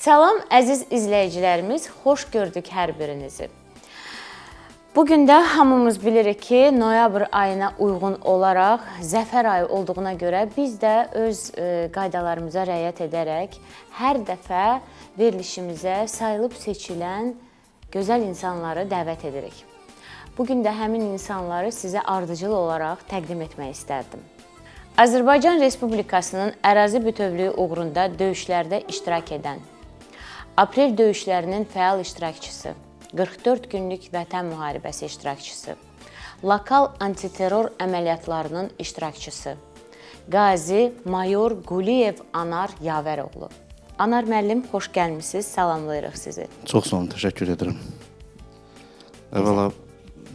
Salam əziz izləyicilərimiz, xoş gördük hər birinizi. Bugün də hamımız bilirik ki, noyabr ayına uyğun olaraq zəfər ayı olduğuna görə biz də öz qaydalarımıza riayət edərək hər dəfə verilişimizə sayılıb seçilən gözəl insanları dəvət edirik. Bugün də həmin insanları sizə ardıcıl olaraq təqdim etmək istərdim. Azərbaycan Respublikasının ərazi bütövlüyü uğrunda döyüşlərdə iştirak edən, Aprel döyüşlərinin fəal iştirakçısı, 44 günlük Vətən müharibəsi iştirakçısı, lokal antiterror əməliyyatlarının iştirakçısı, Qazi Mayor Quliyev Anar Yavəroğlu. Anar müəllim, xoş gəlmisiniz, salamlayırıq sizi. Çox sağ olun, təşəkkür edirəm. Əvvəla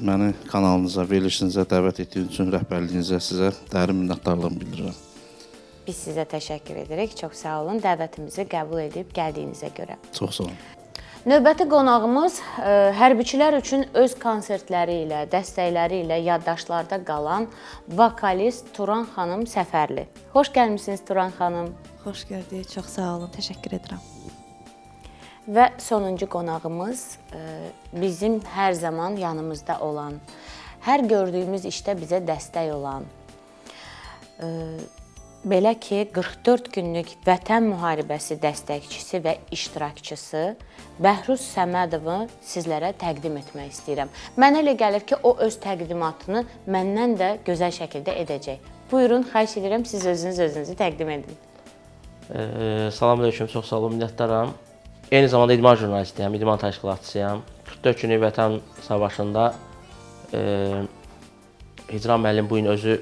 məni kanalınıza, verilişinizə dəvət etdiyiniz üçün rəhbərliyinizə sizə dərin minnətdarlığımı bildirirəm. Biz sizə təşəkkür edirik, çox sağ olun, dəvətimizi qəbul edib gəldiyinizə görə. Çox sağ olun. Növbəti qonağımız hərbiçilər üçün öz konsertləri ilə, dəstəkləri ilə yaddaşlarda qalan vokalist Turan xanım Səfərli. Xoş gəlmisiniz Turan xanım. Xoş gördük, çox sağ olun, təşəkkür edirəm. Və sonuncu qonağımız bizim hər zaman yanımızda olan, hər gördüyümüz işdə bizə dəstək olan, belə ki, 44 günlük Vətən müharibəsi dəstəkçisi və iştirakçısı Bəhruz Səmədovu sizlərə təqdim etmək istəyirəm. Mənə elə gəlir ki, o öz təqdimatını məndən də gözəl şəkildə edəcək. Buyurun, xahiş edirəm, siz özünüzü təqdim edin. Salamünaleyküm, çox sağ olun, minnətdaram. Eyni zamanda idman jurnalistiyəm, idman təşkilatçısıyam. 44 günlük Vətən savaşında Hicran müəllim bu gün özü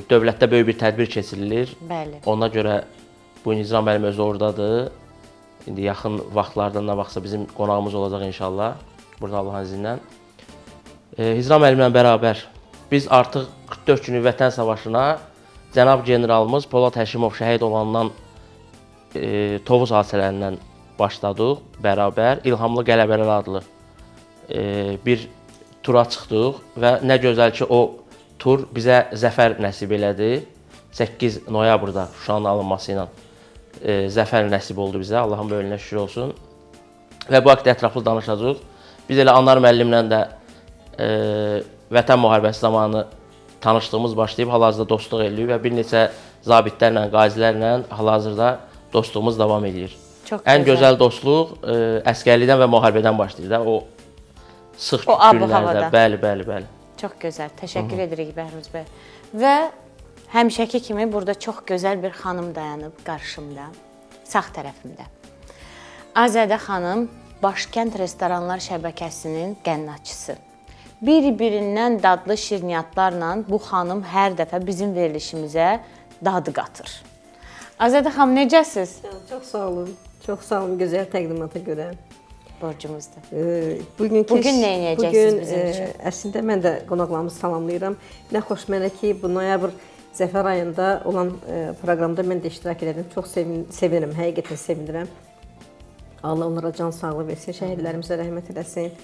dövlətdə böyük bir tədbir keçirilir. Bəli. Ona görə bu gün Hicran müəllim özü oradadır. İndi yaxın vaxtlarda nə vaxtsa bizim qonağımız olacaq inşallah. Burada Allahın izni ilə. Hicran müəllimlə bərabər biz artıq 44 günlük Vətən savaşına cənab generalımız Polad Həşimov şəhid olandan Tovuz hadisələrindən başladıq bərabər. İlhamlı Qələbələr adlı bir tura çıxdıq və nə gözəl ki, o tur bizə zəfər nəsib elədi. 8 noyabrda Şuşanın alınması ilə zəfər nəsib oldu bizə. Allahın böyüklüyünə şükür olsun. Və bu haqda ətraflı danışacağıq. Biz elə Anar müəllimlə də Vətən müharibəsi zamanı tanışlığımız başlayıb, hal-hazırda dostluq edirik və bir neçə zabitlərlə, qazilərlə hal-hazırda dostluğumuz davam edir. Ən gözəl dostluq əskərlikdən və müharibədən başlayır da, o sıx günlərdə. Bəli. Çox gözəl, təşəkkür edirik Bəhruz bəy. Və həmişəki kimi burada çox gözəl bir xanım dayanıb qarşımda, sağ tərəfimdə. Azədə xanım Başkənd Restoranlar şəbəkəsinin qənnatçısı. Bir-birindən dadlı şirniyyatlarla bu xanım hər dəfə bizim verilişimizə dadı qatır. Azədə xanım, necəsiz? Çox sağ olun, çox sağ olun gözəl təqdimata görə. Borcumuzdur. Bugün nə edəcəksiniz bizim üçün? Əslində mən də qonaqlarımızı salamlayıram. Nə xoş mənə ki, bu noyabr zəfər ayında olan proqramda mən də iştirak edirəm. Çox sevinirəm, həqiqətən sevinirəm. Allah onlara can sağlığı versin, şəhidlərimizə rəhmət eləsin,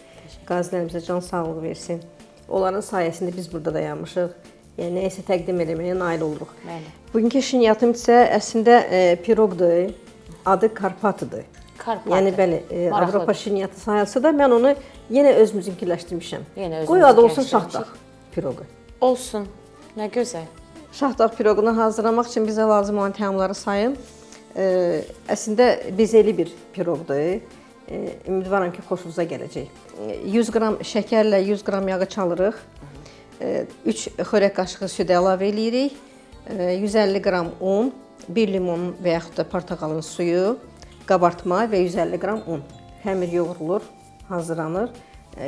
qazilərimizə can sağlığı versin. Onların sayəsində biz burada dayanmışıq. Yəni, nəyəsə təqdim eləməyə nail oluruq. Bugünkü şirniyyatım isə əslində piroqdur, adı Karpatıdır. Yəni, bəli, Avropa şirniyyatı sayılsa da mən onu yenə özümüzünkiləşdirmişəm. Qoy adı olsun Şahdağ piroqu. Olsun, nə gözəl. Şahdağ piroqunu hazırlamaq üçün bizə lazım olan təamları sayım. Əslində bezeli bir piroqdur. Ümidvaram ki, xoşunuza gələcək. 100 qram şəkərlə 100 qram yağı çalırıq. 3 xörək qaşığı süd əlavə eləyirik. 150 qram un, 1 limon və yaxud da portağalın suyu, qabartma və 150 qram un. Xəmir yoğrulur, hazırlanır,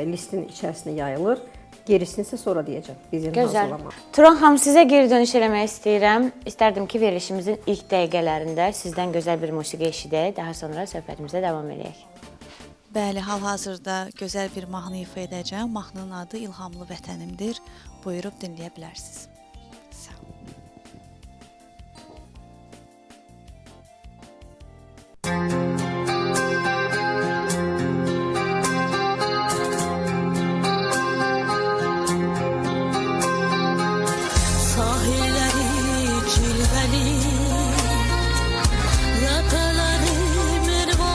listin içərisinə yayılır. Gerisini isə sonra deyəcəm. Gözəl. Turan xanım, sizə geri dönüş eləmək istəyirəm. İstərdim ki, verilişimizin ilk dəqiqələrində sizdən gözəl bir musiqi eşidək, daha sonra söhbətimizə davam edək. Bəli, hal-hazırda gözəl bir mahnı ifa edəcəm. Mahnının adı İlhamlı Vətənimdir. Buyurub dinləyə bilərsiniz. Sağ olun. Sahilleri cilveli, ləpələri mirvan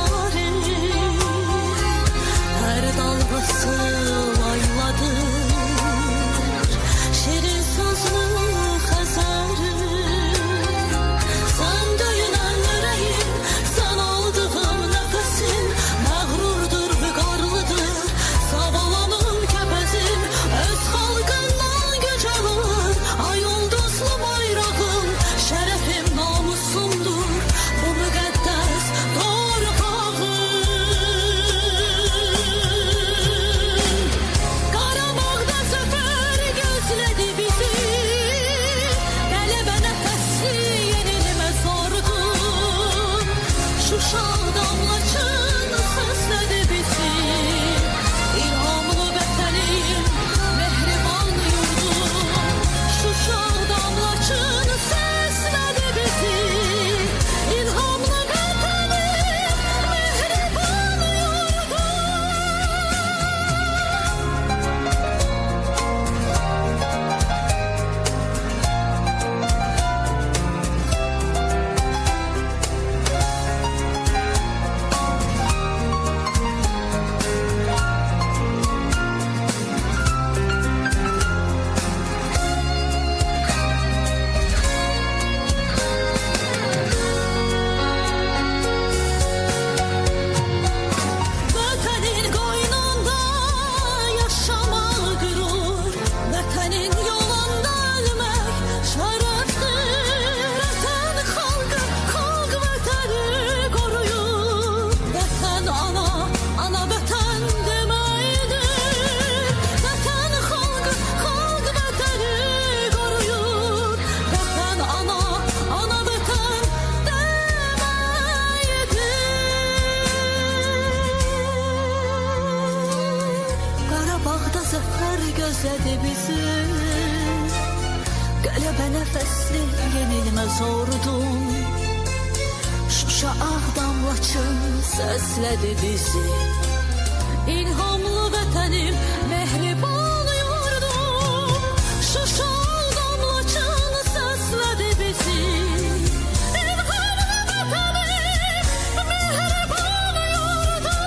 yıllar gözlədi bizi. Qələbə nəfəsli yenilməz ordum, Şuşa Ağdam Laçın səslədi bizi. İlhamlı vətənim, mehriban yurdum, Şuşa Ağdam Laçın səslədi bizi. İlhamlı vətənim, mehriban yurdum.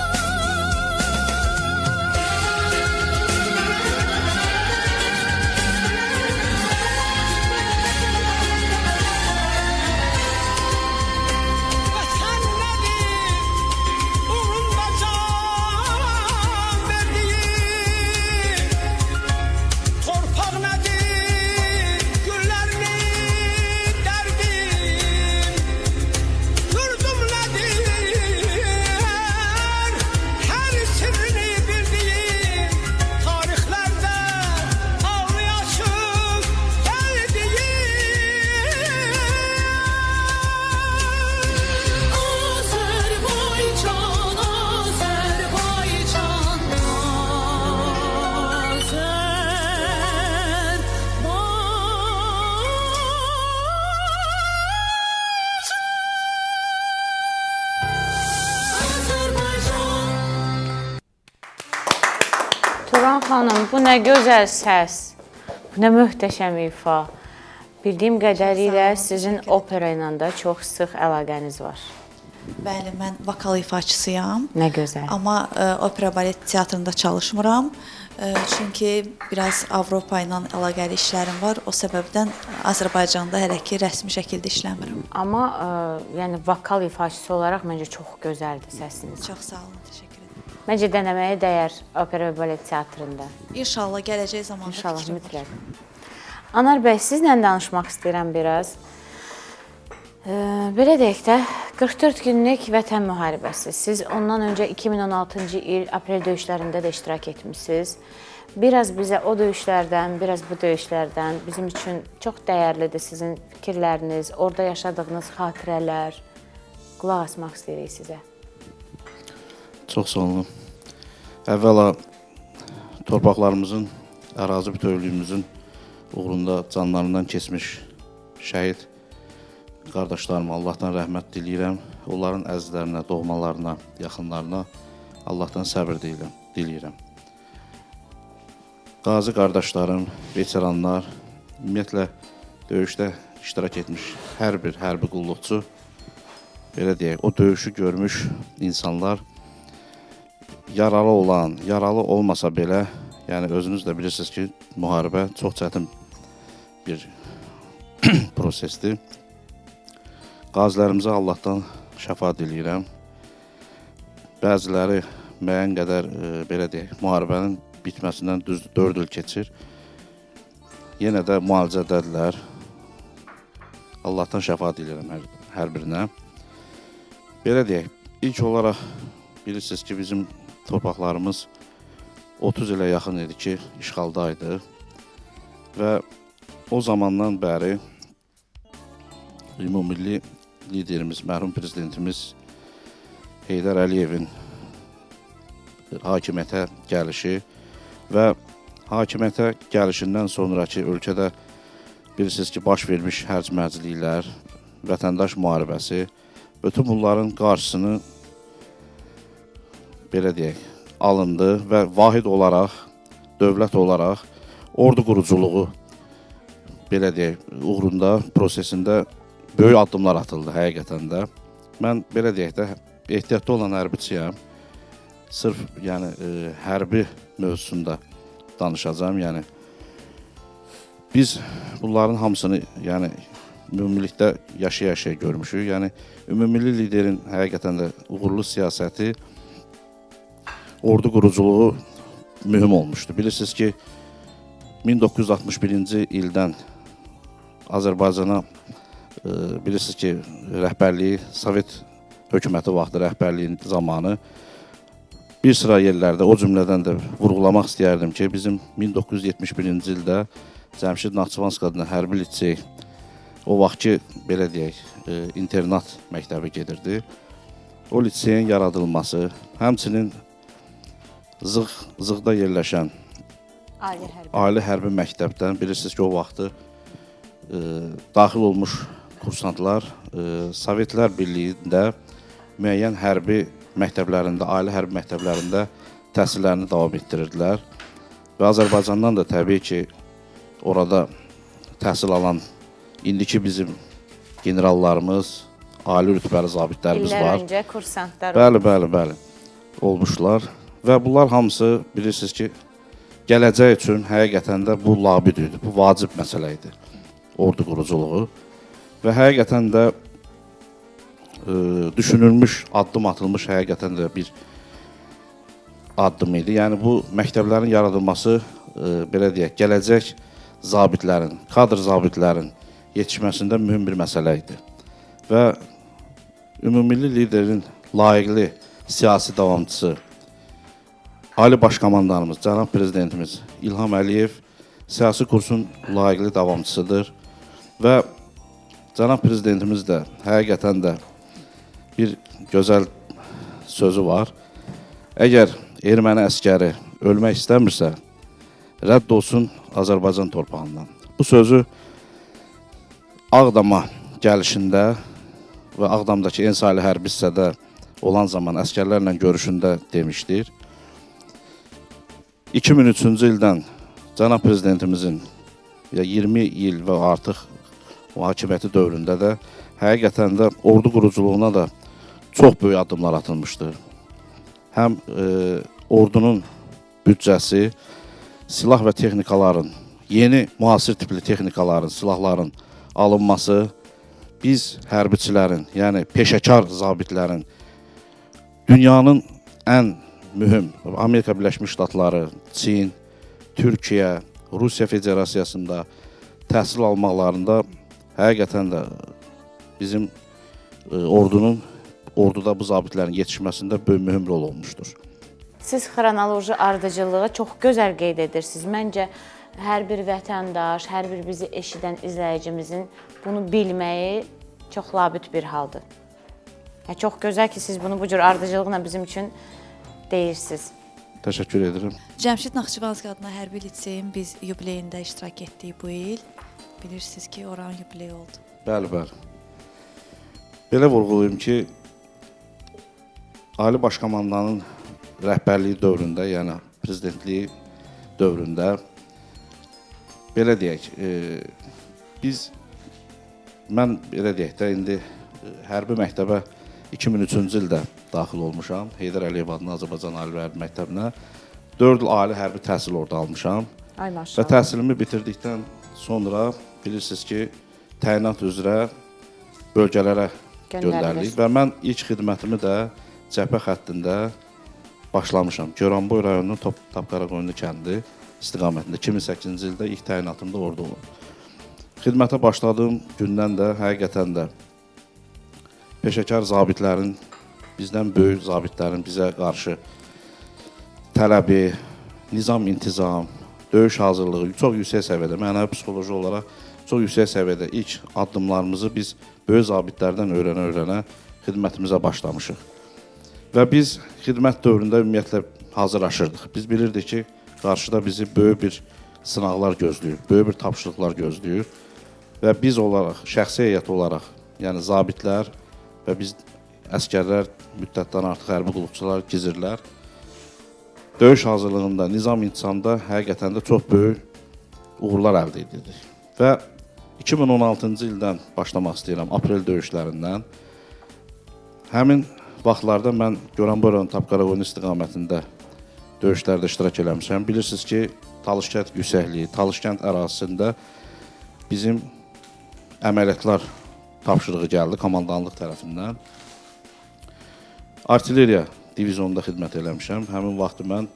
Vətən nədir? Uğrunda can verdiyin. Torpaq nədir? Güllərini dərdin. Yurdum nədir? Hər sirrini bildiyin. Tarixlərdə ağlayaşıq gəldiyin. Azərbaycan, Azərbaycan, Azərbaycan. Turan xanım, bu nə gözəl səs, bu nə möhtəşəm ifa. Bildiyim qədərilə sizin opera ilə də çox sıx əlaqəniz var. Bəli, mən vokal ifaçısıyam. Nə gözəl. Amma opera balet teatrında çalışmıram. Çünki biraz Avropa ilə əlaqəli işlərim var. O səbəbdən Azərbaycanda hələ ki rəsmi şəkildə işləmirəm. Amma yəni vokal ifaçısı olaraq məncə çox gözəldir səsiniz. Çox sağ olun, təşəkkür edirəm. Məncə denəməyə dəyər opera və balet teatrında. İnşallah gələcək zamanda İnşallah fikrim var. mütləq. Anar bəy, sizlə danışmaq istəyirəm biraz. Belə deyək də, 44 günlük vətən müharibəsi. Siz ondan öncə 2016-cı il aprel döyüşlərində də iştirak etmişsiniz. Biraz bizə o döyüşlərdən, biraz bu döyüşlərdən bizim üçün çox dəyərlidir sizin fikirləriniz, orada yaşadığınız xatirələr. Qulaq asmaq istəyirik sizə. Çox sağ olun. Əvvəla torpaqlarımızın, ərazi bütövlüyümüzün uğrunda canlarından keçmiş şəhid qardaşlarıma Allahdan rəhmət diləyirəm. Onların əzizlərinə, doğmalarına, yaxınlarına Allahdan səbir diləyirəm. Qazi qardaşlarım, veteranlar, ümumiyyətlə döyüşdə iştirak etmiş hər bir hərbi qulluqçu, belə deyək, o döyüşü görmüş insanlar, yaralı olan, yaralı olmasa belə, yəni özünüz də bilirsiniz ki, müharibə çox çətin bir prosesdir. Qazilərimizə Allahdan şəfa diləyirəm. Bəziləri müəyyən qədər, belə deyək, müharibənin bitməsindən düz 4 il keçir. Yenə də müalicədədirlər. Allahdan şəfa diləyirəm hər birinə. Belə deyək, ilk olaraq bilirsiniz ki, bizim torpaqlarımız 30 ilə yaxın idi ki, işğaldaydı. Və o zamandan bəri ümumilli liderimiz, mərhum prezidentimiz Heydər Əliyevin hakimiyyətə gəlişi və hakimiyyətə gəlişindən sonraki ölkədə bilirsiniz ki, baş vermiş hərc-mərcliklər, vətəndaş müharibəsi, bütün bunların qarşısını belə deyək, alındı və vahid olaraq, dövlət olaraq ordu quruculuğu belə deyək, uğrunda, prosesində böyük addımlar atıldı həqiqətən də. Mən belə deyək də, ehtiyatlı olan hərbiçiyəm. Sırf yəni, hərbi mövzusunda danışacağım. Yəni, biz bunların hamısını yəni, ümumilikdə yaşaya-yaşaya görmüşük. Yəni, ümumilli liderin həqiqətən də uğurlu siyasəti, ordu quruculuğu mühüm olmuşdu. Bilirsiniz ki, 1961-ci ildən Azərbaycana bilirsiniz ki, rəhbərliyi, Sovet hökuməti vaxtı rəhbərliyin zamanı bir sıra yerlərdə, o cümlədən də vurğulamaq istəyərdim ki, bizim 1971-ci ildə Cəmşid Naxçıvanski adına hərbi lisey, o vaxt ki, belə deyək, internat məktəbi gedirdi. O liseyin yaradılması, həmçinin Zığda yerləşən Ali hərbi məktəbdən bilirsiniz ki, o vaxtı daxil olmuş kursantlar Sovetlər Birliyində müəyyən hərbi məktəblərində, ali hərbi məktəblərində təhsillərini davam etdirirdilər. Və Azərbaycandan da təbii ki, orada təhsil alan indiki bizim generallarımız, ali rütbəli zabitlərimiz var. İllər öncə kursantlar Bəli, olmuşlar. Və bunlar hamısı bilirsiniz ki, gələcək üçün həqiqətən də bu labid idi, bu vacib məsələ idi, ordu quruculuğu. Və həqiqətən də düşünülmüş, addım atılmış həqiqətən də bir addım idi. Yəni bu məktəblərin yaradılması, belə deyək, gələcək zabitlərin, kadr zabitlərin yetişməsində mühüm bir məsələ idi. Və ümumilli liderin layiqli siyasi davamçısı, Ali Baş Komandanımız, Cənab Prezidentimiz İlham Əliyev siyasi kursun layiqli davamçısıdır. Və Cənab Prezidentimiz də həqiqətən də bir gözəl sözü var. Əgər erməni əskəri ölmək istəmirsə, rədd olsun Azərbaycan torpağından. Bu sözü Ağdama gəlişində və Ağdamdakı Ensali hərbi hissədə olan zaman əskərlərlə görüşündə demişdir. 2003-cü ildən Cənab Prezidentimizin 20 il və artıq o hakimiyyəti dövründə də həqiqətən də ordu quruculuğuna da çox böyük addımlar atılmışdır. Həm ordunun büdcəsi, silah və texnikaların, yeni müasir tipli texnikaların, silahların alınması, biz hərbiçilərin, yəni peşəkar zabitlərin dünyanın ən mühüm Amerika Birləşmiş Ştatları, Çin, Türkiyə, Rusiya Federasiyasında təhsil almaqlarında həqiqətən də bizim orduda bu zabitlərin yetişməsində böyük mühüm rol olmuşdur. Siz xronoloji ardıcılığı çox gözəl qeyd edirsiniz. Məncə, hər bir vətəndaş, hər bir bizi eşidən izləyicimizin bunu bilməyi çox labüd bir haldır. Çox gözəl ki, siz bunu bu cür ardıcılıqla bizim üçün deyirsiniz. Təşəkkür edirəm. Cəmşid Naxçıvanski adına hərbi liseyin biz yubileyində iştirak etdik bu il. Bilirsiniz ki, oranın yubileyi oldu. Bəli. Belə vurğulayım ki, Ali Baş Komandanın rəhbərliyi dövründə, yəni prezidentliyi dövründə belə deyək, mən belə deyək də indi hərbi məktəbə 2003-cü ildə daxil olmuşam. Heydər Əliyev adına Azərbaycan Ali Hərbi Məktəbinə 4 il ali hərbi təhsil orada almışam. Ay Və maşallah. təhsilimi bitirdikdən sonra bilirsiniz ki, təyinat üzrə bölgələrə göndərilik. Və mən ilk xidmətimi də cəbhə xəttində başlamışam. Goranboy rayonunun Tapqaraqoyunlu kəndi istiqamətində 2008-ci ildə ilk təyinatımda orada olub. Xidmətə başladığım gündən də həqiqətən də peşəkar zabitlərin, bizdən böyük zabitlərin bizə qarşı tələbi, nizam-intizam, döyüş hazırlığı çox yüksək səviyyədə, mənəvi psixoloji olaraq çox yüksək səviyyədə ilk addımlarımızı biz böyük zabitlərdən öyrənə-öyrənə xidmətimizə başlamışıq. Və biz xidmət dövründə ümumiyyətlə hazırlaşırdıq. Biz bilirdik ki, qarşıda bizi böyük bir sınaqlar gözləyir, böyük bir tapşırıqlar gözləyir. Və biz olaraq, şəxsi heyət olaraq, yəni zabitlər və biz əskərlər, müddətdən artıq hərbi qulluqçular, gizirlər, döyüş hazırlığında, nizam-intizamda həqiqətən də çox böyük uğurlar əldə edirdik. Və 2016-cı ildən başlamaq istəyirəm, aprel döyüşlərindən. Həmin vaxtlarda mən Goranboy rayonu Tapqaraqoyunlu istiqamətində döyüşlərdə iştirak eləmişəm. Bilirsiniz ki, Talış-Kənd yüksəkliyi, Talış-Kənd ərazisində bizim əməliyyatlar tapşırığı gəldi komandanlıq tərəfindən. Artilleriya divizionunda xidmət eləmişəm. Həmin vaxtı mən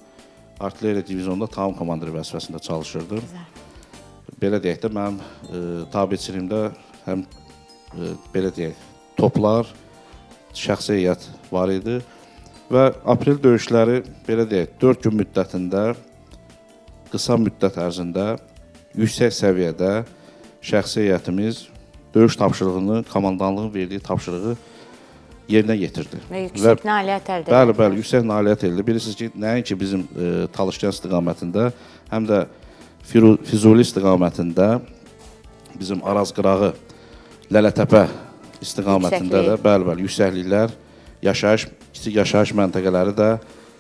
artilleriya divizionunda taun komandiri vəzifəsində çalışırdım. Belə deyək də, mənim tabiçiliyimdə həm belə deyək, toplar, şəxsi heyət var idi. Və aprel döyüşləri, belə deyək, 4 gün müddətində, qısa müddət ərzində, yüksək səviyyədə şəxsi heyətimiz döyüş tapşırığını, komandanlığın verdiyi tapşırığı yerinə yetirdi. Və yüksək nailiyyət əldə Bəli, edildi. bəli, yüksək nailiyyət elde. Bilirsiniz ki, nəinki bizim Talışkən istiqamətində, həm də Füzuli istiqamətində, bizim Araz qırağı, Lələtəpə istiqamətində də bəli, yüksəkliklər, kiçik yaşayış məntəqələri də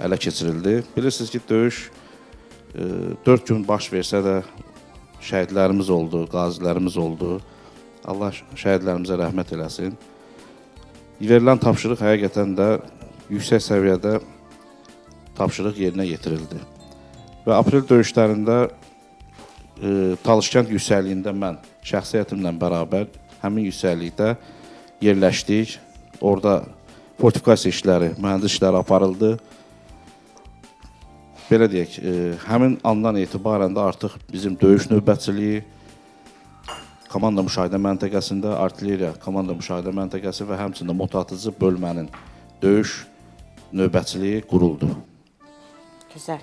ələ keçirildi. Bilirsiniz ki, döyüş 4 gün baş versə də şəhidlərimiz oldu, qazilərimiz oldu. Allah şəhidlərimizə rəhmət eləsin. Verilən tapşırıq həqiqətən də yüksək səviyyədə tapşırıq yerinə yetirildi. Və aprel döyüşlərində Talışkənd yüksəkliyində mən şəxsiyyətimlə bərabər həmin yüksəklikdə yerləşdik. Orada fortifikasiya işləri, mühəndis işləri aparıldı. Belə deyək, həmin andan etibarən də artıq bizim döyüş növbətçiliyi, komanda müşahidə məntəqəsində, artilleriya komanda müşahidə məntəqəsi və həmçinin motatıcı bölmənin döyüş növbətçiliyi quruldu. Gözəl.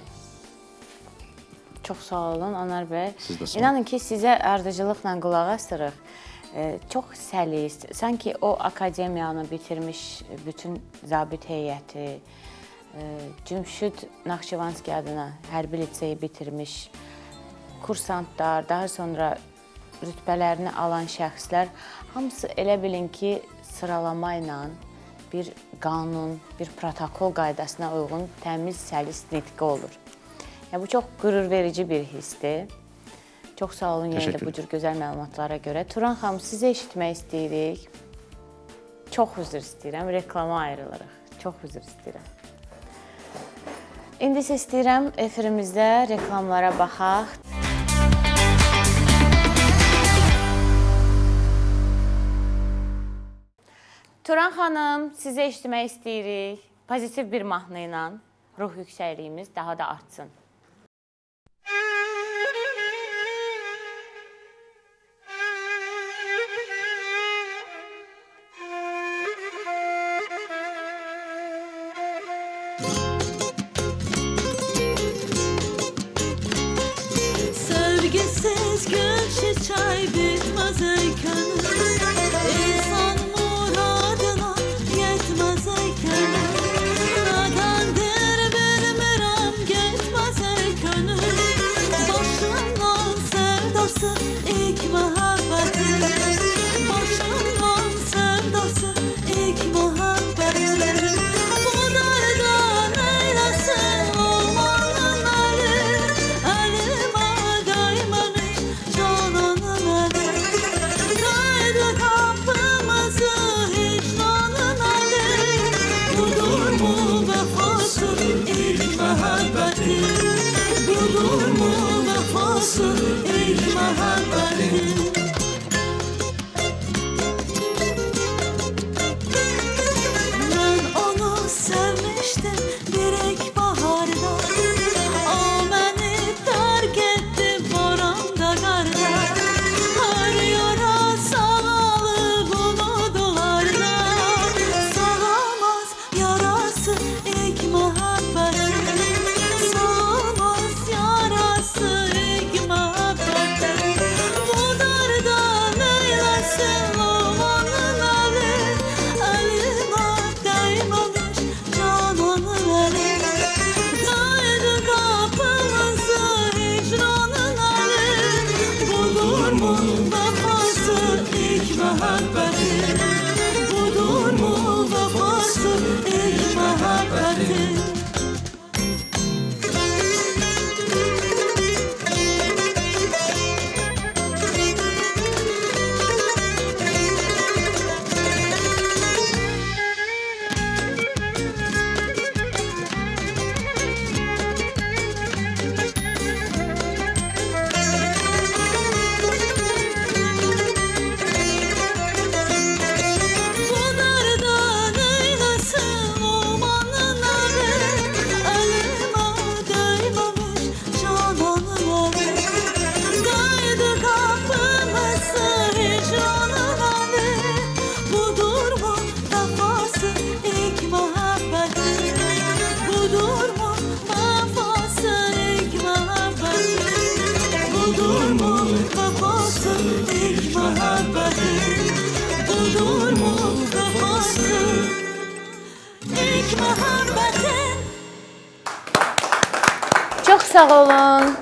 Çox sağ olun Anar bəy. Siz də sağ olun. İnanın ki, sizə ardıcılıqla qulaq asırıq. Çox səlis, sanki o akademiyanı bitirmiş bütün zabit heyəti, Cümşüd Naxçıvanski adına hərbi liseyi bitirmiş kursantlar, daha sonra rütbələrini alan şəxslər hamısı elə bilin ki, sıralama ilə bir qanun, bir protokol qaydasına uyğun təmiz, səlis nitqi olur. Bu çox qürur verici bir hissdir. Çox sağ olun yenə də bu cür gözəl məlumatlara görə. Turan xanım, sizə eşitmək istəyirik. Çox üzr istəyirəm, reklama ayrılırıq. Çox üzr istəyirəm. İndi isə istəyirəm efirimizdə reklamlara baxaq. Turan xanım, sizə eşitmək istəyirik. Pozitiv bir mahnı ilə ruh yüksəkliyimiz daha da artsın. Sevgisiz gülşi çay bitmez eyken, İnsan muradına yetmez eyken, nedendir bilmirəm getmez eyken, başımdan sevdası ilk muhabbeti, başımdan sevdası ilk muhabbeti, bu derdan eylesin olmanın eli, elime değmemiş cananın eli, kaydı kapımızı hicranın eli, budur mu vefası ilk muhabbeti, budur mu vefası ilk muhabbeti. Ben onu sevmiştim bir ilk baharda, o beni terk etti boranda karda, her yara sağalı bunu duvarda, sağamaz yarası ilk muhabbeti, sağamaz yarası ilk muhabbeti, bu ilk məhəbbətin. Çox sağ olun.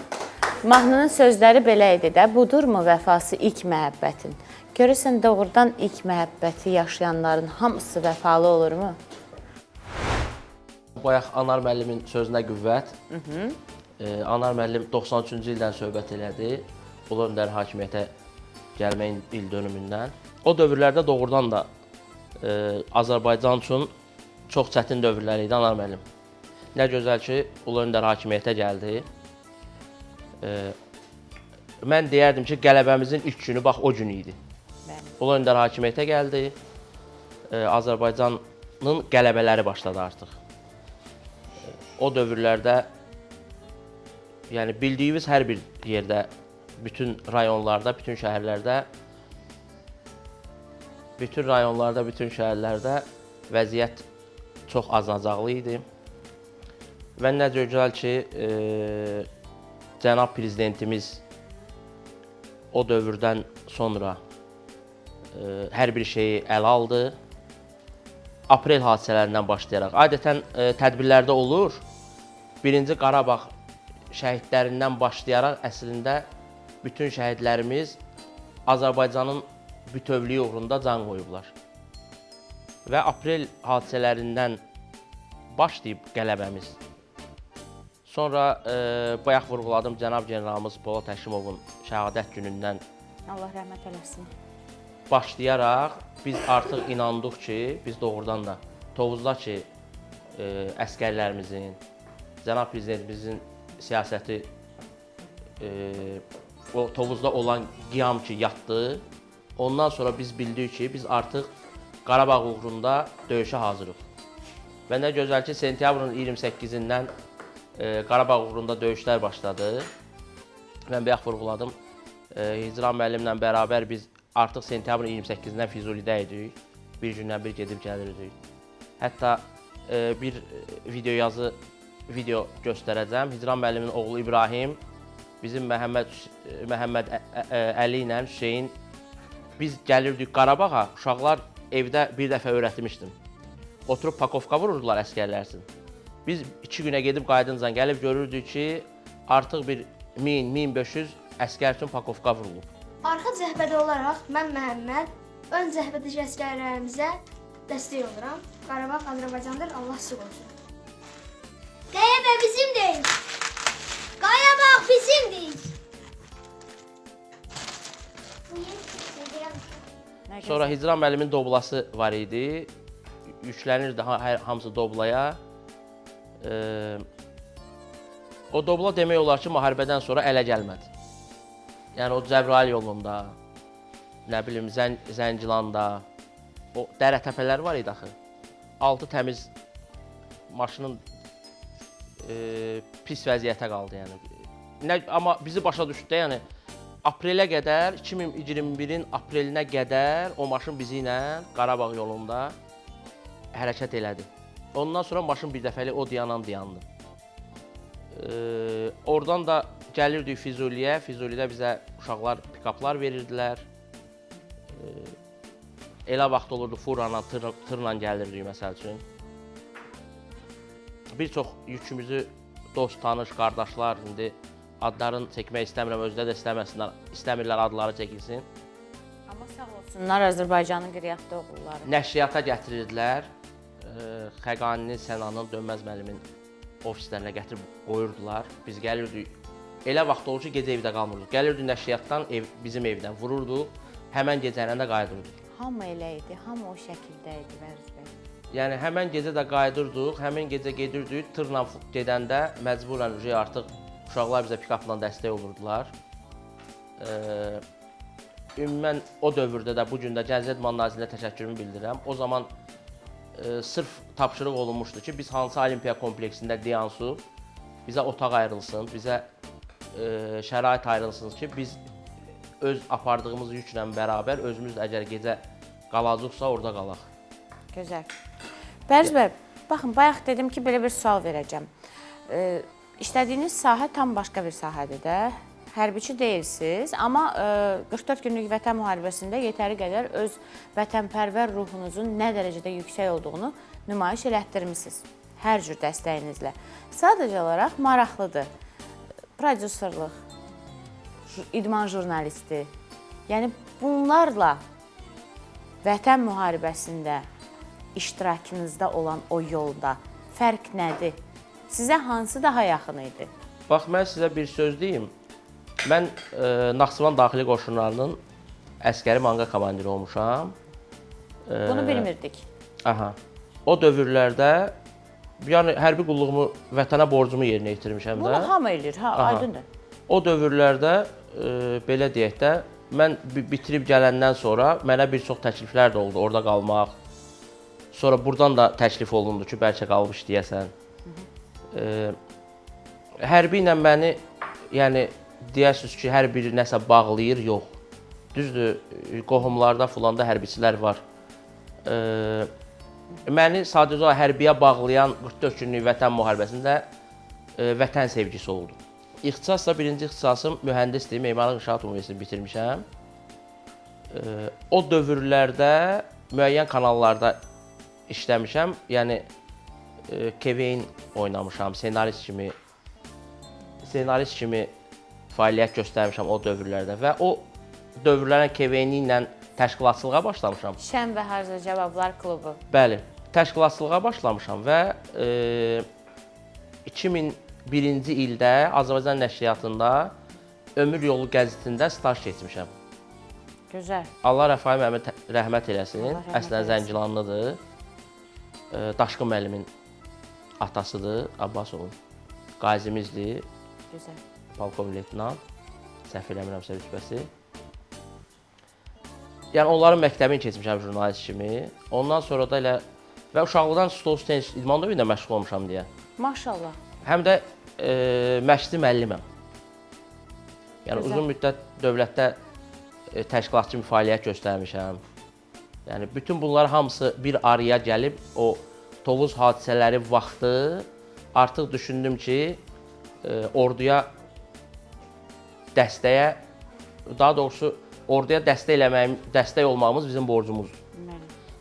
Mahnının sözləri belə idi də, budurmu vəfası ilk məhəbbətin? Görürsən, doğrudan ilk məhəbbəti yaşayanların hamısı vəfalı olurmu? Bayaq Anar müəllimin sözünə qüvvət. Anar müəllim 93-cü ildən söhbət elədi. Ulu Öndər hakimiyyətə gəlməyin il dönümündən. O dövrlərdə doğrudan da Azərbaycan üçün çox çətin dövrlər idi Anar müəllim. Nə gözəl ki, Ulu Öndər hakimiyyətə gəldi. Mən deyərdim ki, qələbəmizin ilk günü bax o gün idi. Ulu Öndər hakimiyyətə gəldi. Azərbaycanın qələbələri başladı artıq. O dövrlərdə, yəni bildiyimiz hər bir yerdə, bütün rayonlarda, bütün şəhərlərdə vəziyyət çox azacaqlı idi. Və nə gözəl ki, cənab prezidentimiz o dövrdən sonra hər bir şeyi ələ aldı. Aprel hadisələrindən başlayaraq. Adətən tədbirlərdə olur. 1-ci Qarabağ şəhidlərindən başlayaraq əslində bütün şəhidlərimiz Azərbaycanın bütövlüyü uğrunda can qoyublar. Və aprel hadisələrindən başlayıb qələbəmiz. Sonra bayaq vurğuladım cənab generalımız Polad Həşimovun şəhadət günündən Allah rəhmət eləsin. Başlayaraq biz artıq inandıq ki, biz doğrudan da Tovuzda əskərlərimizin, cənab prezidentimizin siyasəti o Tovuzda olan qiyam ki yatdı. Ondan sonra biz bildik ki, biz artıq Qarabağ uğrunda döyüşə hazırıq. Və nə gözəl ki, sentyabrın 28-dən Qarabağ uğrunda döyüşlər başladı. Mən bayaq vurğuladım. Hicran müəllimlə bərabər biz artıq sentyabrın 28-dən Füzulidə idik. Bir gündən bir gedib gəlirdik. Hətta bir video göstərəcəm. Hicran müəllimin oğlu İbrahim, bizim Məhəmməd Əli ilə Hüseyin, biz gəlirdik Qarabağa, uşaqlar evdə bir dəfə öyrətmişdim. Oturub pakovka vururdular əskərlər üçün. Biz 2 günə gedib qaydınca gəlib görürdük ki, artıq bir 1000-1500 əskər üçün pakovka vurulub. Arxa cəhbədə olaraq mən Məhəmməd, ön cəhbədəki əskərlərimizə dəstək oluram. Qarabağ Azərbaycandır, Allah sizi qorusun. Qələbə bizimdir. Qarabağ bizimdir. Sonra Hicran müəllimin doblası var idi. Yüklənirdi hamısı doblaya. O dobla demək olar ki, müharibədən sonra ələ gəlmədi. Yəni o Cəbrayıl yolunda, nə bilim Zəngilanda, o dərə təpələri var idi axı. Altı təmiz maşının pis vəziyyətə qaldı yəni. Amma bizi başa düşdü, yəni aprelə qədər, 2021-in aprelinə qədər o maşın bizi ilə Qarabağ yolunda hərəkət elədi. Ondan sonra maşın bir dəfəli o dayanan dayandı. Oradan da gəlirdik Füzuliyə. Füzulidə bizə uşaqlar pikaplar verirdilər. Elə vaxt olurdu furla, tırla gəlirdik məsəl üçün. Bir çox yükümüzü dost, tanış, qardaşlar, indi adlarını çəkmək istəmirəm, özdə də istəmirlər adları çəkilsin. Amma sağ olsunlar Azərbaycanın qiriyyətli oğulları. Nəşriyyata gətirirdilər. Xəqaninin, Sənanın, Dönməz müəllimin ofislərinə gətirib qoyurdular. Biz gəlirdik. Elə vaxt olur ki, gecə evdə qalmırdıq. Gəlirdik nəşriyyatdan, bizim evdən vururduq. Həmən gecələn də qayıdırdıq. Hamı elə idi, hamı o şəkildə idi Vəruz bəy. Yəni həmən gecə də qayıdırdıq, həmən gecə gedirdik. Tırla gedəndə məcburən artıq uşaqlar bizə pikapla dəstək olurdular. Ümumən o dövrdə də, bu gün də Gənclər İdman Nazirliyinə təşəkkürümü bildirirəm. O zaman sırf tapşırıq olunmuşdu ki, biz hansı olimpiya kompleksində dayansıb, bizə otaq ayrılsın, bizə şərait ayrılsın ki, biz öz apardığımız yüklə bərabər özümüz də əgər gecə qalacaqsa orada qalaq. Gözəl. Vəruz bəy, baxın, bayaq dedim ki, belə bir sual verəcəm. İşlədiyiniz sahə tam başqa bir sahədir də. hərbiçi deyilsiniz, amma 44 günlük vətən müharibəsində yetəri qədər öz vətənpərvər ruhunuzun nə dərəcədə yüksək olduğunu nümayiş elətdirmisiniz hər cür dəstəyinizlə. Sadəcə olaraq maraqlıdır. Prodüserlıq, idman jurnalisti, yəni bunlarla vətən müharibəsində iştirakınızda olan o yolda fərq nədir? Sizə hansı daha yaxın idi? Bax, mən sizə bir söz deyim. Mən Naxçıvan Daxili Qoşunlarının əskəri manqa komandiri olmuşam. Bunu bilmirdik. Aha. O dövrlərdə, yəni hərbi qulluğumu, vətənə borcumu yerinə yetirmişəm də. Bunu hamı eləyir, aydındır. O dövrlərdə, belə deyək də, mən bitirib gələndən sonra mənə bir çox təkliflər də oldu, orada qalmaq. Sonra buradan da təklif olundu ki, bəlkə qalıb işləyəsən. Hərbi ilə məni, yəni deyəsiniz ki, hər biri nəsə bağlayır, yox. Düzdür, qohumlarda fulanda hərbiçilər var. Məni sadəcə o hərbiyə bağlayan 44 günlük vətən müharibəsində vətən sevgisi oldu. İxtisasla birinci ixtisasım mühəndisdir, Memarlıq İnşaat Universitetini bitirmişəm. O dövrlərdə müəyyən kanallarda işləmişəm, yəni KVN oynamışam, senarist kimi fəaliyyət göstərmişəm o dövrlərdə və o dövrlərin KVN ilə təşkilatçılığa başlamışam. Şən və Harca Cavablar klubu. Bəli, təşkilatçılığa başlamışam və 2001-ci ildə Azərbaycan nəşriyyatında Ömür Yolu qəzetində staj keçmişəm. Gözəl. Allah Rəfai müəllimə rəhmət eləsin. Allah rəhmət Əslən eləsin. Zəngilanlıdır. Daşqın müəllimin atasıdır, Abbasovun. Qazimizdir. Gözəl. Polkovnik leytenant. Səhv eləmirəmsə rütbəsi. Yəni onların məktəbini keçmişəm jurnalist kimi. Ondan sonra da elə və uşaqlıqdan stol tenis idman növü ilə məşğul olmuşam deyə. Maşallah. Həm də məşqçi müəlliməm. Yəni Gözəl. uzun müddət dövlətdə təşkilatçı kimi fəaliyyət göstərmişəm. Yəni bütün bunlar hamısı bir araya gəlib o Tovuz hadisələri vaxtı artıq düşündüm ki, orduya dəstəyə, daha doğrusu orduya dəstək olmağımız bizim borcumuzdur.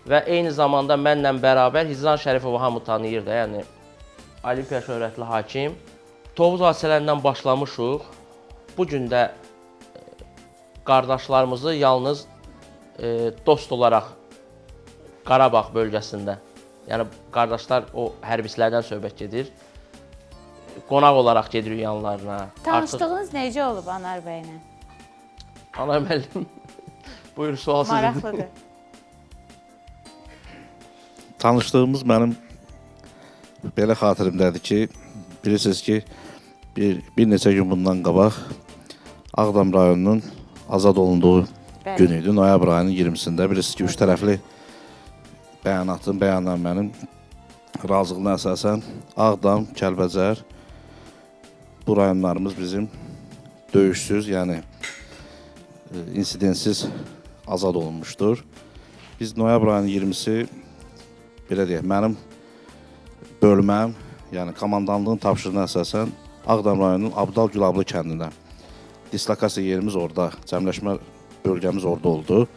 Və eyni zamanda mənlə bərabər Hicran Şərifovu hamı tanıyır da, yəni Olimpiya şöhrətli hakim. Tovuz hadisələrindən başlamışıq. Bu gün də qardaşlarımızı yalnız dost olaraq Qarabağ bölgəsində, yəni qardaşlar o hərbiçilərdən söhbət gedir. Qonaq olaraq gedirik yanlarına. Tanışdığınız necə olub Anar bəylə? Anar müəllim, buyur, sual sizin. Maraqlıdır. Tanışdığımız mənim belə xatirimdədir ki, bilirsiniz ki, bir neçə gün bundan qabaq Ağdam rayonunun azad olunduğu gün idi, noyabr ayının 20-sində. Bilirsiniz ki, üç tərəfli bəyannamənin razılığına əsasən Ağdam, Kəlbəcər, bu rayonlarımız bizim döyüşsüz, yəni insidentsiz azad olunmuşdur. Biz noyabr ayının 20-si, belə deyək, mənim bölməm, yəni komandanlığın tapşırığına əsasən Ağdam rayonunun Abdal Gülablı kəndində dislokasiya yerimiz orada, cəmləşmə bölgəmiz orada oldu.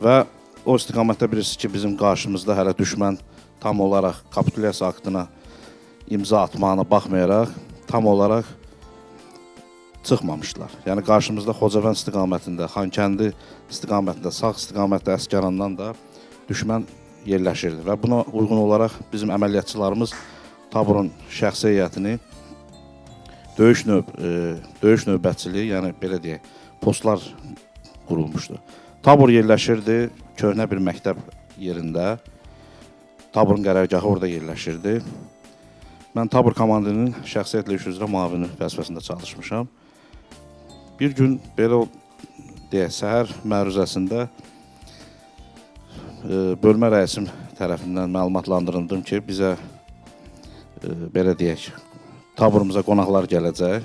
Və o istiqamətdə bilirsiniz ki, bizim qarşımızda hələ düşmən tam olaraq kapitulyasiya aktına imza atmağına baxmayaraq tam olaraq çıxmamışdılar. Yəni qarşımızda Xocavənd istiqamətində, Xankəndi istiqamətində, sağ istiqamətdə Əsgərandan da düşmən yerləşirdi. Və buna uyğun olaraq bizim əməliyyatçılarımız taburun şəxsi heyətini döyüş növbətçiliyi, yəni belə deyək, postlar qurulmuşdu. Tabur yerləşirdi köhnə bir məktəb yerində. Taburun qərargahı orada yerləşirdi. Mən tabur komandirinin şəxsiyyətlə iş üzrə müavini vəzifəsində çalışmışam. Bir gün belə deyək, səhər məruzəsində bölmə rəisim tərəfindən məlumatlandırıldım ki, bizə belə deyək, taburumuza qonaqlar gələcək.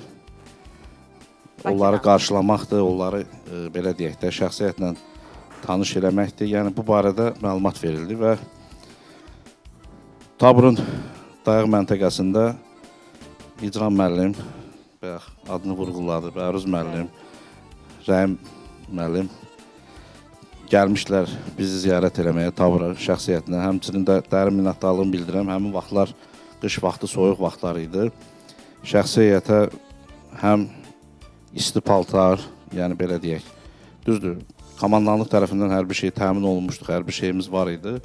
Onları qarşılamaqdır, onları belə deyək də şəxsiyyətlə tanış eləməkdir. Yəni bu barədə məlumat verildi və taburun dayaq məntəqəsində İcran müəllim, bayaq adını vurğuladı, Bəhruz müəllim, Rəhim müəllim gəlmişlər bizi ziyarət eləməyə, Tavra şəxsiyyətinə. Həmçinin də dərin minnətdarlığımı bildirirəm. Həmin vaxtlar qış vaxtı, soyuq vaxtlar idi. Şəxsiyyətə həm isti paltar, yəni belə deyək, düzdür, komandanlıq tərəfindən hər bir şey təmin olunmuşduq, hər bir şeyimiz var idi.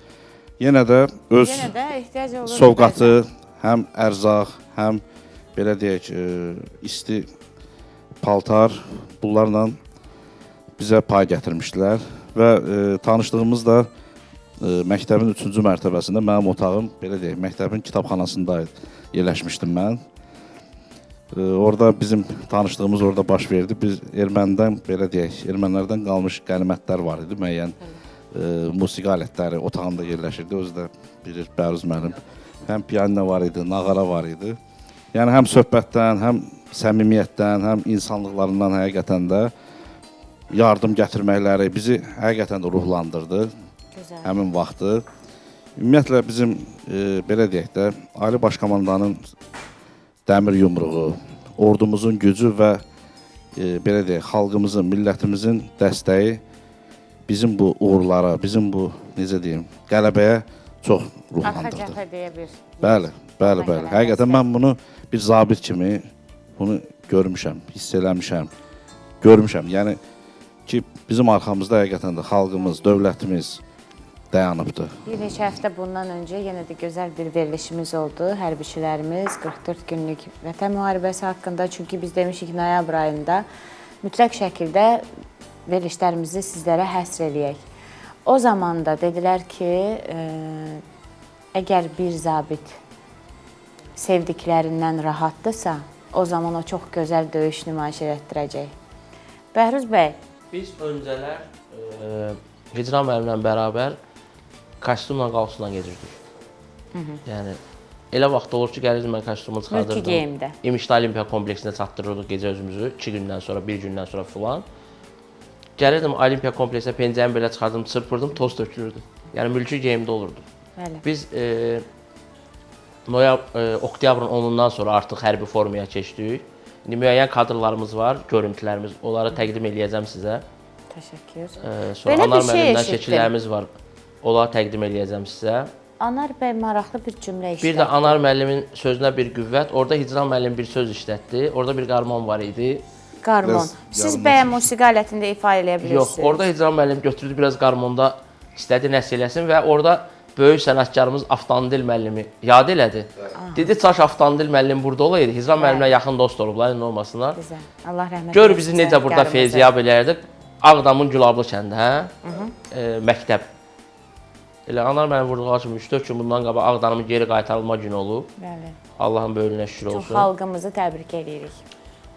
Yenə də öz Yenə də ehtiyac olur. sovqatı, həm ərzaq, həm belə deyək, isti paltar bunlarla bizə pay gətirmişdilər və tanışdığımız da məktəbin 3-cü mərtəbəsində mənim otağım, belə deyək, məktəbin kitabxanasında yerləşmişdim mən. Orada bizim tanışdığımız orada baş verdi. Biz ermənidən, belə deyək, ermənilərdən qalmış qənimətlər var idi, müəyyən musiqi alətləri otağında yerləşirdi. Özü də bilir Bəhruz müəllim. Həm piano var idi, nağara var idi. Yəni həm söhbətdən, həm səmimiyyətdən, həm insanlıqlarından həqiqətən də yardım gətirməkləri bizi həqiqətən də ruhlandırdı. Gözəl. Həmin vaxtı. Ümumiyyətlə bizim belə deyək də, Ali Baş Komandanın dəmir yumruğu, ordumuzun gücü və belə deyək, xalqımızın, millətimizin dəstəyi bizim bu uğurlara, bizim bu, necə deyim, qələbəyə çox ruhlandırdı. Arxa cəbhə deyə bir. Bəli, bəli, bəli. Həqiqətən mən bunu bir zabit kimi bunu görmüşəm, hiss eləmişəm, görmüşəm. Yəni ki, bizim arxamızda həqiqətən də xalqımız, dövlətimiz dayanıbdır. Bir neçə həftə bundan öncə yenə də gözəl bir verilişimiz oldu. Hərbiçilərimiz 44 günlük Vətən müharibəsi haqqında. Çünki biz demişik noyabr ayında mütləq şəkildə verilişlərimizi sizlərə həsr eləyək. O zaman da dedilər ki, əgər bir zabit sevdiklərindən rahatdırsa, o zaman o çox gözəl döyüş nümayiş etdirəcək. Bəhruz bəy, Biz öncələr Hicran müəllimlə bərabər kostyumla, qalsınla gedirdik. Yəni elə vaxt olur ki, gəlirdim mən kostyumu çıxardırdım. Mülki geyimdə. İmişli Olimpiya kompleksində çatdırırdıq gecə özümüzü 2 gündən sonra, 1 gündən sonra filan. Gəlirdim Olimpiya kompleksinə pencəyimi belə çıxardım, çırpırdım, toz tökülürdü. Yəni mülki geyimdə olurdu. bəli. Biz oktyabrın 10-undan sonra artıq hərbi formaya keçdik. İndi müəyyən kadrlarımız var, görüntülərimiz, onları təqdim eləyəcəm sizə. Təşəkkür. Sonra Belə bir Anar şey müəllimdən eşitdim. şəkillərimiz var. Onları təqdim eləyəcəm sizə. Anar bəy maraqlı bir cümlə işlətdi. Bir də Anar müəllimin sözünə bir qüvvət. Orada Hicran müəllim bir söz işlətdi. Orada bir qarmon var idi. Qarmon. Biraz Siz yarım bəyə musiqi alətində ifa eləyə bilirsiniz. Yox, orada Hicran müəllim götürdü biraz qarmonda istədi nəsə eləsin və orada böyük sənətkarımız Avtandil müəllimi yad elədi. Dedi, çaş Avtandil müəllim burada olaydı. Hicran müəllimlə yaxın dost olublar, indi olmasınlar. Güzel. Allah rəhmət Gör eylesin bizi necə burada sənətkarımızı. feyziyab eləyərdik. Ağdamın Gülablı kəndi, hə? Məktəb. Elə Anar müəllim vurduğu kimi 3-4 gün bundan qabaq Ağdamın geri qaytarılma günü olub. Bəli. Allahın böyüklüyünə şükür Çox olsun. xalqımızı təbrik edirik.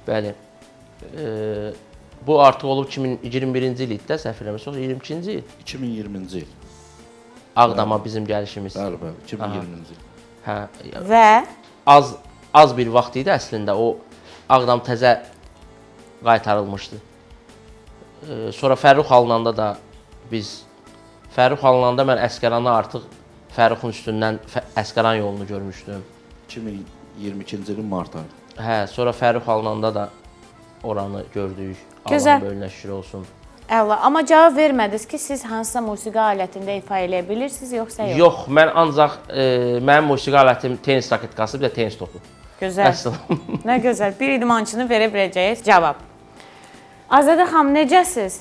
Bəli. Bu artıq olub 2021-ci il idi də, səhv eləmirəmsə, 22-ci il. 2020-ci il. Ağdama bizim gəlişimiz. Bəli, bəli, 2020-ci il. Hə, Və az bir vaxt idi əslində o Ağdam təzə qaytarılmışdı. Sonra Fərrux alınanda da biz Fərrux alınanda mən Əsgərana artıq Fərruxun üstündən Əsgəran yolunu görmüşdüm. 2022-ci ilin mart ayı. Hə, sonra Fərrux alınanda da oranı gördük. Gözəl. Allahın böyüklüyünə şükür olsun. əla. Amma cavab vermədiniz ki, siz hansısa musiqi alətində ifa eləyə bilirsiniz, yoxsa yox? Yox, mən ancaq mənim musiqi alətim tenis raketkası, bir də tenis topu. Gözəl. Əsl. Nə gözəl. Bir idmançını verə biləcəyiz cavab. Azadə xanım, necəsiz?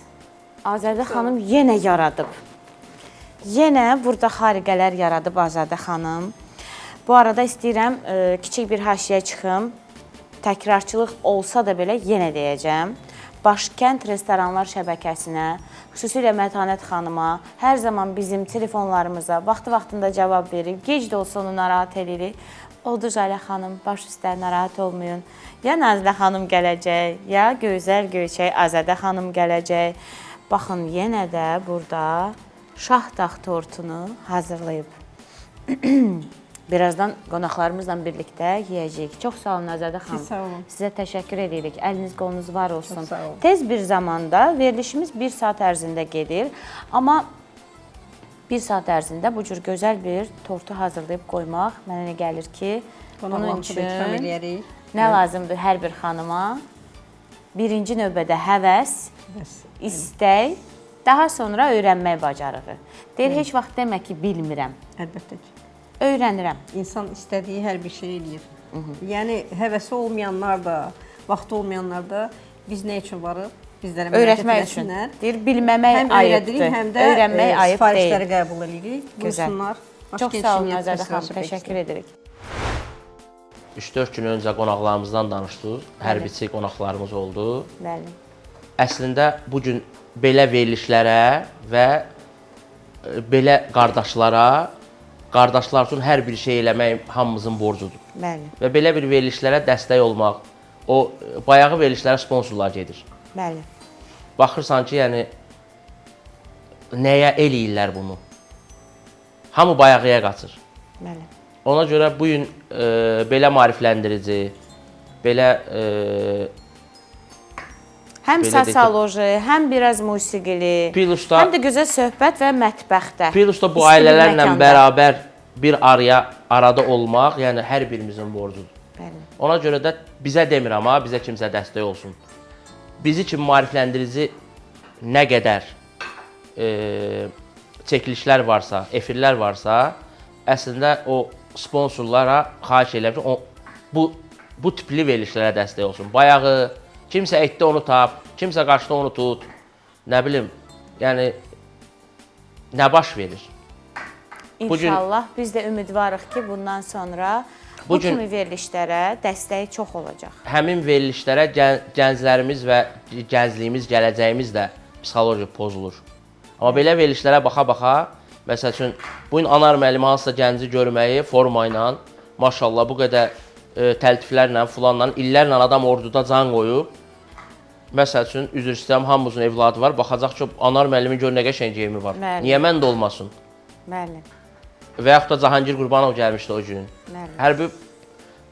Azadə xanım yenə yaradıb. Yenə burada xariqələr yaradıb Azadə xanım. Bu arada istəyirəm kiçik bir haşiyə çıxım. Təkrarçılıq olsa da belə yenə deyəcəm. Başkənd Restoranlar şəbəkəsinə, xüsusilə Mətanət xanıma, hər zaman bizim telefonlarımıza vaxtı-vaxtında cavab verib, gec də olsa onu narahat edirik. Oldu Jalə xanım, baş üstə narahat olmayın. Ya Nazlı xanım gələcək, ya gözəl göyçək Azadə xanım gələcək. Baxın, yenə də burada şahdağ tortunu hazırlayıb. Birazdan qonaqlarımızla birlikdə yeyəcəyik. Çox sağ olun Azadə xanım. Sağ olun. Sizə təşəkkür edirik. Əliniz qolunuz var olsun. Çox sağ olun. Tez bir zamanda verilişimiz 1 saat ərzində gedir. Amma 1 saat ərzində bu cür gözəl bir tortu hazırlayıb qoymaq mənə elə gəlir ki, bunun Qonaqlarımızı da ikram üçün eləyərik. Nə lazımdır hər bir xanıma? Birinci növbədə həvəs, istək, daha sonra öyrənmək bacarığı. Deyir, heç vaxt demə ki, bilmirəm. Əlbəttə ki. Öyrənirəm. İnsan istədiyi hər bir şey eləyir. Yəni həvəsi olmayanlar da, vaxtı olmayanlar da biz nə üçün varıq? Bizlərə Öyrətmək üçün. Deyir, bilməmək həm ayıbdır. öyrədirik, həm də Öyrənmək ayıb sifarişləri deyil. qəbul edirik. Buyursunlar. Çox sağ olun Azədə xanım, təşəkkür edirik. 3-4 gün öncə qonaqlarımızdan danışdıq. Hərbiçi qonaqlarımız oldu. Bəli. Əslində bu gün belə verilişlərə və belə qardaşlar üçün hər bir şey eləmək hamımızın borcudur. Bəli. Və belə bir verilişlərə dəstək olmaq, o bayağı verilişlərə sponsorlar gedir. Bəli. Baxırsan ki, yəni nəyə eləyirlər bunu? Hamı bayağıya qaçır. Bəli. Ona görə bu gün belə maarifləndirici, belə Həm belə sosioloji, həm biraz musiqili, Pilusda- həm də gözəl söhbət və mətbəxdə. Pilusda bu İsti bir ailələrlə məkanda. bərabər bir arada olmaq, yəni hər birimizin borcudur. Bəli. Ona görə də bizə demirəm ha, bizə kimsə dəstək olsun. Bizi kimi maarifləndirici nə qədər çəkilişlər varsa, efirlər varsa, əslində o sponsorlara xahiş edirəm ki, bu tipli verilişlərə dəstək olsun. Bayağı kimsə etdi onu tap, kimsə qaçdı onu tut. Nə bilim, yəni nə baş verir? İnşallah biz də ümidvarıq ki, bundan sonra bu kimi verilişlərə dəstəyi çox olacaq. Həmin verilişlərə gənclərimiz və gəncliyimiz, gələcəyimiz də psixoloji pozulur. Amma belə verilişlərə baxa-baxa, məsəl üçün, bu gün Anar müəllim hansısa gənci görməyi forma ilə, maşallah bu qədər təltiflərlə, filanla, illərlə adam orduda can qoyub, məsəl üçün, üzr istəyirəm, hamımızın evladı var, baxacaq ki, Anar müəllimin gör nə qəşəng geyimi var. Bəli. Niyə məndə olmasın? Bəli. Və yaxud da Cahangir Qurbanov gəlmişdi o gün. Bəli. Hərbi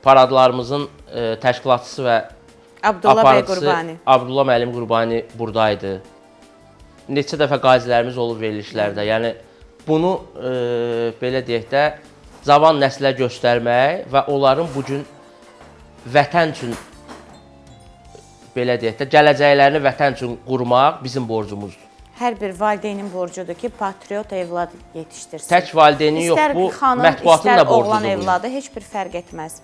paradlarımızın təşkilatçısı və Abdullah bəy aparıcısı Qurbani. Abdullah müəllim Qurbani buradaydı. Neçə dəfə qazilərimiz olub verilişlərdə. Yəni bunu belə deyək də cavan nəslə göstərmək və onların bu gün vətən üçün belə deyək də gələcəklərini vətən üçün qurmaq bizim borcumuzdur. Hər bir valideynin borcudur ki, patriot evlad yetişdirsin. Tək valideynin yox, bu mətbuatın da borcudur. Oğlan evladı heç bir fərq etməz.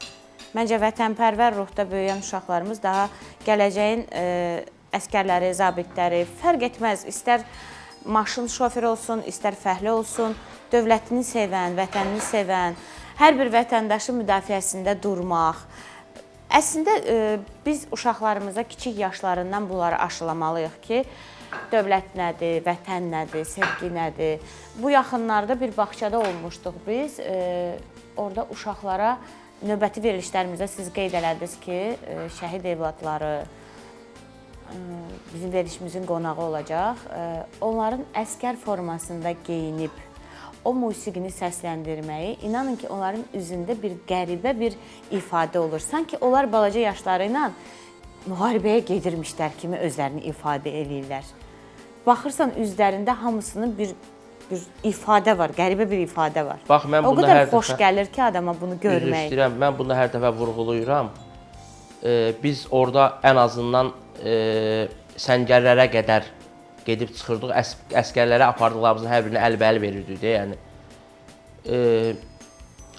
Məncə vətənpərvər ruhda böyüyən uşaqlarımız daha gələcəyin əskərləri, zabitləri fərq etməz. İstər maşın şoförü olsun, istər fəhlə olsun, dövlətini sevən, vətənini sevən, hər bir vətəndaşın müdafiəsində durmaq. Əslində biz uşaqlarımıza kiçik yaşlarından bunları aşılamalıyıq ki, dövlət nədir, vətən nədir, sevgi nədir. Bu yaxınlarda bir bağçada olmuşduq biz. Orada uşaqlara növbəti verilişlərimizdə siz qeyd elədiniz ki, şəhid evladları bizim verilişimizin qonağı olacaq. Onların əskər formasında geyinib o musiqini səsləndirməyi, inanın ki, onların üzündə bir qəribə bir ifadə olur. Sanki onlar balaca yaşları ilə müharibəyə gedirmişlər kimi özlərini ifadə eləyirlər. Baxırsan üzlərində hamısının bir ifadə var, qəribə bir ifadə var. Bax, mən o bunu qədər hər xoş dəfə gəlir ki, adama bunu görmək. Üzr istəyirəm, mən bunu hər dəfə vurğulayıram. Biz orada ən azından səngərlərə qədər gedib çıxırdıq, əskərlərə apardıqlarımızın hər birini əlbəli verirdik də, yəni.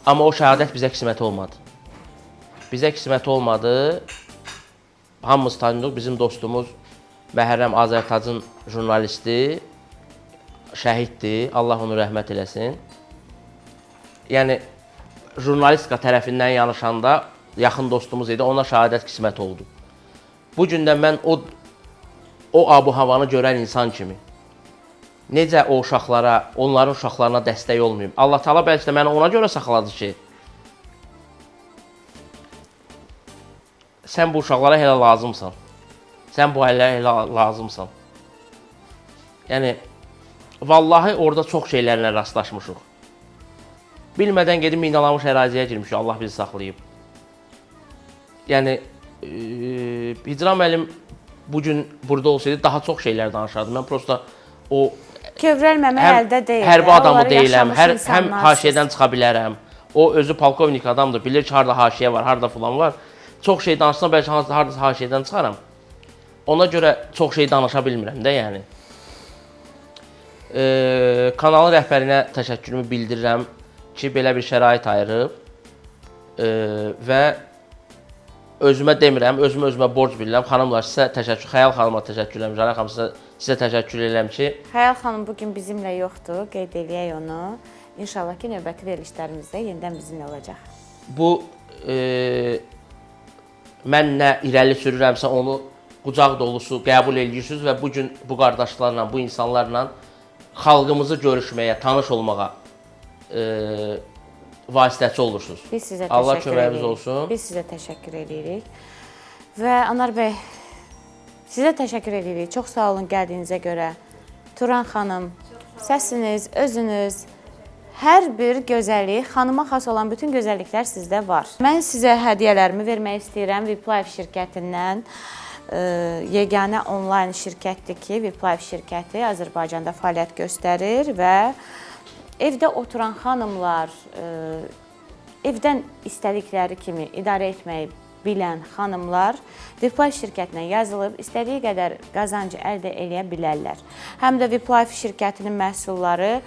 Amma o şəhadət bizə qismət olmadı. Bizə qismət olmadı. Hamımız tanıyırıq, bizim dostumuz Məhərrəm Azərtacın jurnalisti, şəhiddir, Allah onu rəhmət eləsin. Yəni, jurnalistika tərəfindən yanışanda yaxın dostumuz idi, ona şəhadət qismət oldu. Bu gündən mən o abu-havanı görən insan kimi necə o uşaqlara, onların uşaqlarına dəstək olmayayım. Allah Taala bəlkə də məni ona görə saxladı ki, sən bu uşaqlara elə lazımsan. Sən bu ailələrə elə lazımsan. Yəni, vallahi orada çox şeylərlə rastlaşmışıq. Bilmədən gedib minalamış əraziyə girmişik, Allah bizi saxlayıb. Yəni, Hicran müəllim bugün burada olsaydı daha çox şeylər danışardı. Mən prosta o Kövrəlməmək əldə deyil. Hərbi adamı deyiləm, həm haşiyədən çıxa bilərəm. O özü polkovnik adamdır, bilir ki, harada haşiyə var, harada filan var. çox şey danışsam bəlkə hardasa hər şeydən çıxaram. Ona görə çox şey danışa bilmirəm də, yəni. Kanalın rəhbərinə təşəkkürümü bildirirəm ki, belə bir şərait ayırıb və özümə demirəm, özümə borc bilirəm. Xanımlar, sizə təşəkkür, Xəyal xanıma təşəkkür edirəm, Canan xanım, sizə təşəkkür edirəm ki, Xəyal xanım bugün bizimlə yoxdur, qeyd eləyək onu. İnşallah ki, növbəti verilişlərimizdə yenidən bizimlə olacaq. bu mən nə irəli sürürəmsə onu qucaq dolusu qəbul edirsiniz və bugün bu qardaşlarla, bu insanlarla xalqımızı görüşməyə, tanış olmağa vasitəçi olursunuz. Biz sizə Allah təşəkkür köməyimiz edirik. olsun. Biz sizə təşəkkür edirik. Və Anar bəy, sizə təşəkkür edirik. Çox sağ olun gəldiyinizə görə. Turan xanım, səsiniz, özünüz, hər bir gözəllik, xanıma xas olan bütün gözəlliklər sizdə var. Mən sizə hədiyyələrimi vermək istəyirəm VIP Life şirkətindən. Yeganə onlayn şirkətdir ki, VIP Life şirkəti Azərbaycanda fəaliyyət göstərir və evdə oturan xanımlar, evdən istədikləri kimi idarə etməyi bilən xanımlar VIP Life şirkətinə yazılıb istədiyi qədər qazancı əldə edə bilərlər. Həm də VIP Life şirkətinin məhsulları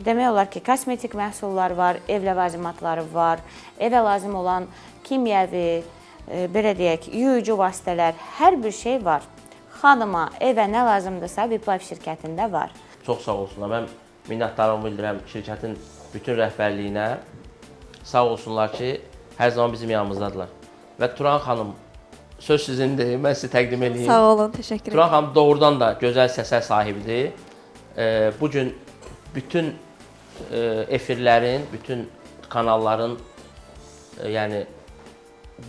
demək olar ki, kosmetik məhsullar var, ev ləvazimatları var, evə lazım olan kimyəvi, belə deyək, yuyucu vasitələr, hər bir şey var. Xanıma, evə nə lazımdırsa VIP Life şirkətində var. Çox sağ olsunlar. Mən minnətdarlığımı bildirirəm şirkətin bütün rəhbərliyinə. Sağ olsunlar ki, hər zaman bizim yanımızdadılar. Və Turan xanım, söz sizindir, mən sizi təqdim edeyim. Sağ olun, təşəkkür Turan edirəm. xanım doğrudan da gözəl səsə sahibidir. Bugün bütün efirlərin, bütün kanalların yəni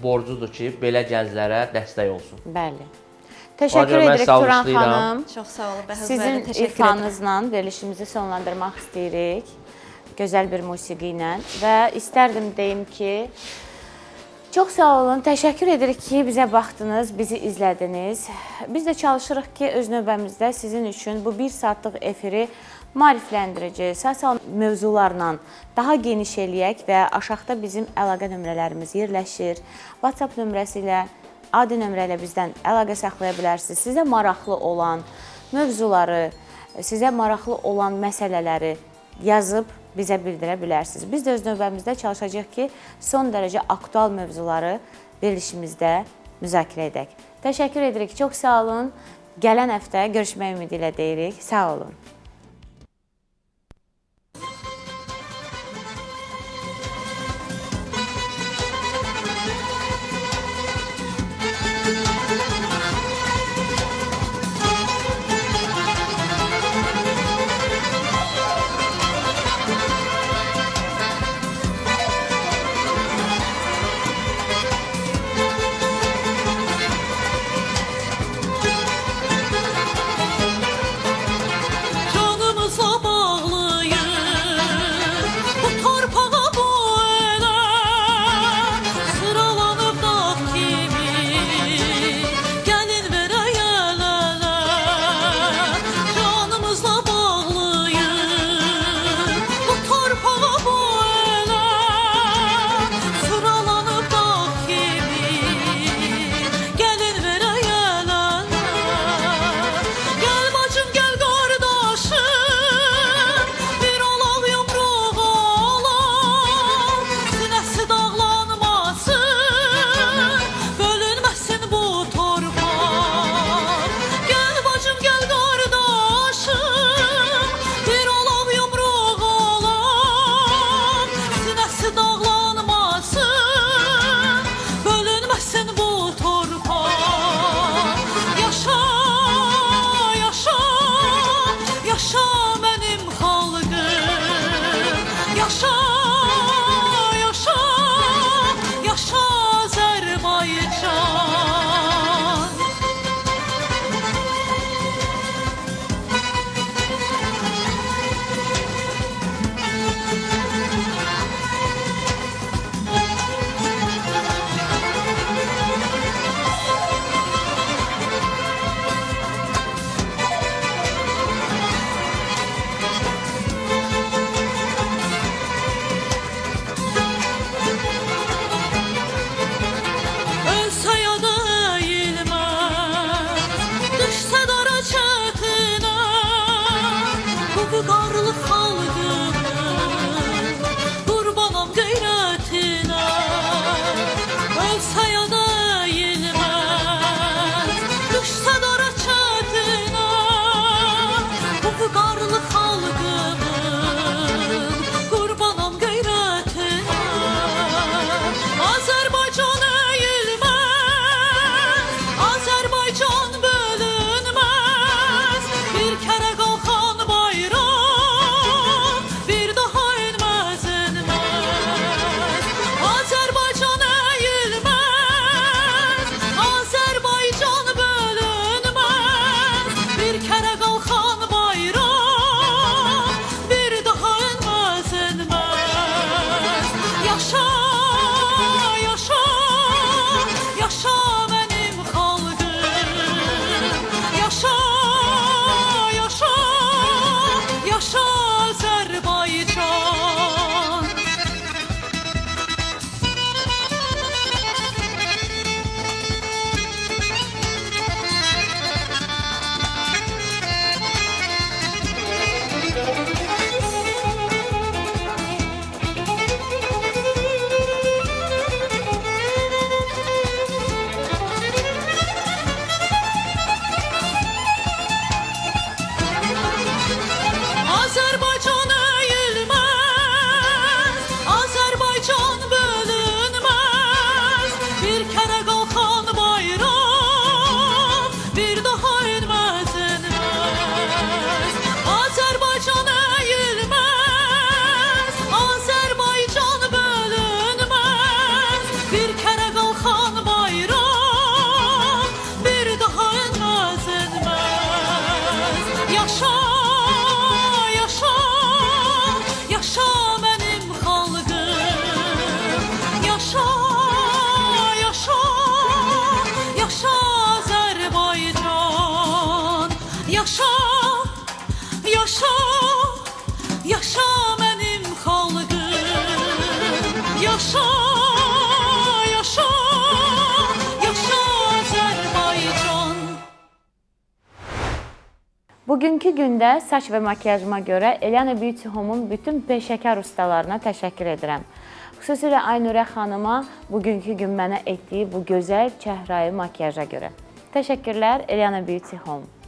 borcudur ki, belə gənclərə dəstək olsun. Bəli. Ona Təşəkkür görə mən edirik sizi Turan alqışlayıram. xanım. Çox sağ olun, Bəhəz Sizin müəllim, təşəkkür edirəm. ifanızla verilişimizi sonlandırmaq istəyirik. Gözəl bir musiqi ilə və istərdim deyim ki, çox sağ olun, təşəkkür edirik ki, bizə baxdınız, bizi izlədiniz. Biz də çalışırıq ki, öz növbəmizdə sizin üçün bu 1 saatlıq efiri maarifləndirici, sosial mövzularla daha geniş eləyək və aşağıda bizim əlaqə nömrələrimiz yerləşir. WhatsApp nömrəsi ilə, adi nömrə ilə bizdən əlaqə saxlaya bilərsiniz. Sizə maraqlı olan mövzuları, sizə maraqlı olan məsələləri yazıb bizə bildirə bilərsiniz. Biz də öz növbəmizdə çalışacağıq ki, son dərəcə aktual mövzuları verilişimizdə müzakirə edək. Təşəkkür edirik, çox sağ olun. Gələn həftə görüşmək ümidi ilə deyirik. Sağ olun. Çok Bugünkü gündə saç və makyajıma görə Eliana Beauty Home-un bütün peşəkar ustalarına təşəkkür edirəm. Xüsusilə Aynurə xanıma bugünkü gün mənə etdiyi bu gözəl çəhrayı makyaja görə. Təşəkkürlər Eliana Beauty Home.